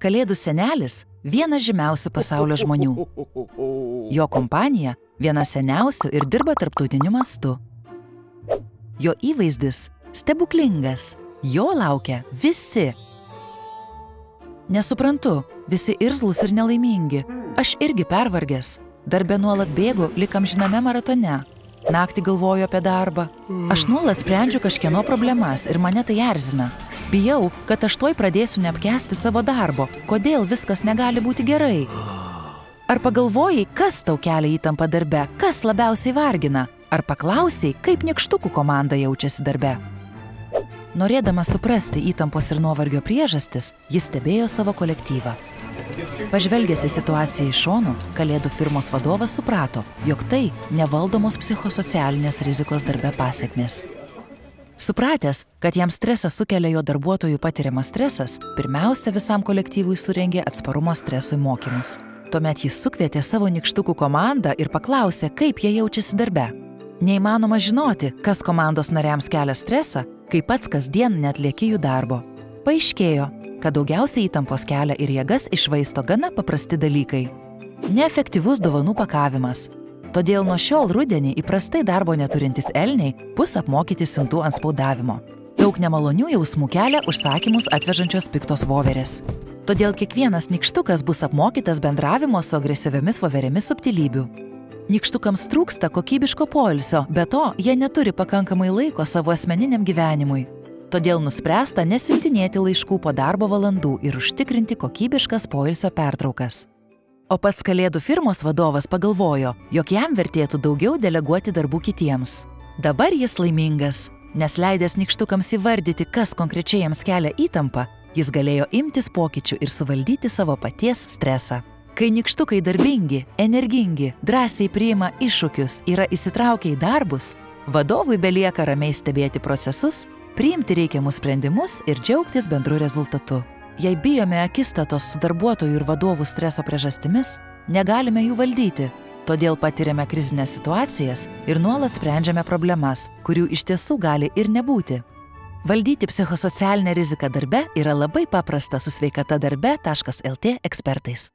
Kalėdų senelis – vienas žymiausių pasaulio žmonių. Jo kompanija – viena seniausių ir dirba tarptautiniu mastu. Jo įvaizdis – stebuklingas. Jo laukia visi. Nesuprantu, visi irzlūs ir nelaimingi. Aš irgi pervargęs. Darbe nuolat bėgu lyg amžiname maratone. Naktį galvoju apie darbą. Aš nuolat sprendžiu kažkieno problemas ir mane tai erzina. Bijau, kad aš tuoj pradėsiu neapkęsti savo darbo. Kodėl viskas negali būti gerai? Ar pagalvojai, kas tau kelia įtampą darbe, kas labiausiai vargina? Ar paklausei, kaip nykštukų komanda jaučiasi darbe? Norėdamas suprasti įtampos ir nuovargio priežastis, jis stebėjo savo kolektyvą. Pažvelgęs į situaciją iš šono, Kalėdų firmos vadovas suprato, jog tai nevaldomos psichosocialinės rizikos darbe pasekmės. Supratęs, kad jam stresą sukelia jo darbuotojų patiriamas stresas, pirmiausia visam kolektyvui surengė atsparumo stresui mokymus. Tuomet jis sukvietė savo nykštukų komandą ir paklausė, kaip jie jaučiasi darbe. Neįmanoma žinoti, kas komandos nariams kelia stresą, kai pats kasdien neatlieki jų darbo. Paaiškėjo, kad daugiausiai įtampos kelia ir jėgas iššvaisto gana paprasti dalykai. Neefektyvus dovanų pakavimas. Todėl nuo šiol rudenį įprastai darbo neturintys elniai bus apmokyti siuntų antspaudavimo. Daug nemalonių jausmų kelia užsakymus atvežančios piktos voverės. Todėl kiekvienas nykštukas bus apmokytas bendravimo su agresyviomis voverėmis subtilybių. Nykštukams trūksta kokybiško poilsio, be to jie neturi pakankamai laiko savo asmeniniam gyvenimui. Todėl nuspręsta nesiuntinėti laiškų po darbo valandų ir užtikrinti kokybiškas poilsio pertraukas. O pats Kalėdų firmos vadovas pagalvojo, jog jam vertėtų daugiau deleguoti darbų kitiems. Dabar jis laimingas, nes leidęs nykštukams įvardyti, kas konkrečiai jiems kelia įtampą, jis galėjo imtis pokyčių ir suvaldyti savo paties stresą. Kai nykštukai darbingi, energingi, drąsiai priima iššūkius, yra įsitraukę į darbus, vadovui belieka ramiai stebėti procesus, priimti reikiamus sprendimus ir džiaugtis bendru rezultatu. Jei bijome akistatos su darbuotojų ir vadovų streso priežastimis, negalime jų valdyti, todėl patiriame krizines situacijas ir nuolat sprendžiame problemas, kurių iš tiesų gali ir nebūti. Valdyti psichosocialinę riziką darbe yra labai paprasta su sveikatadarbe.lt ekspertais.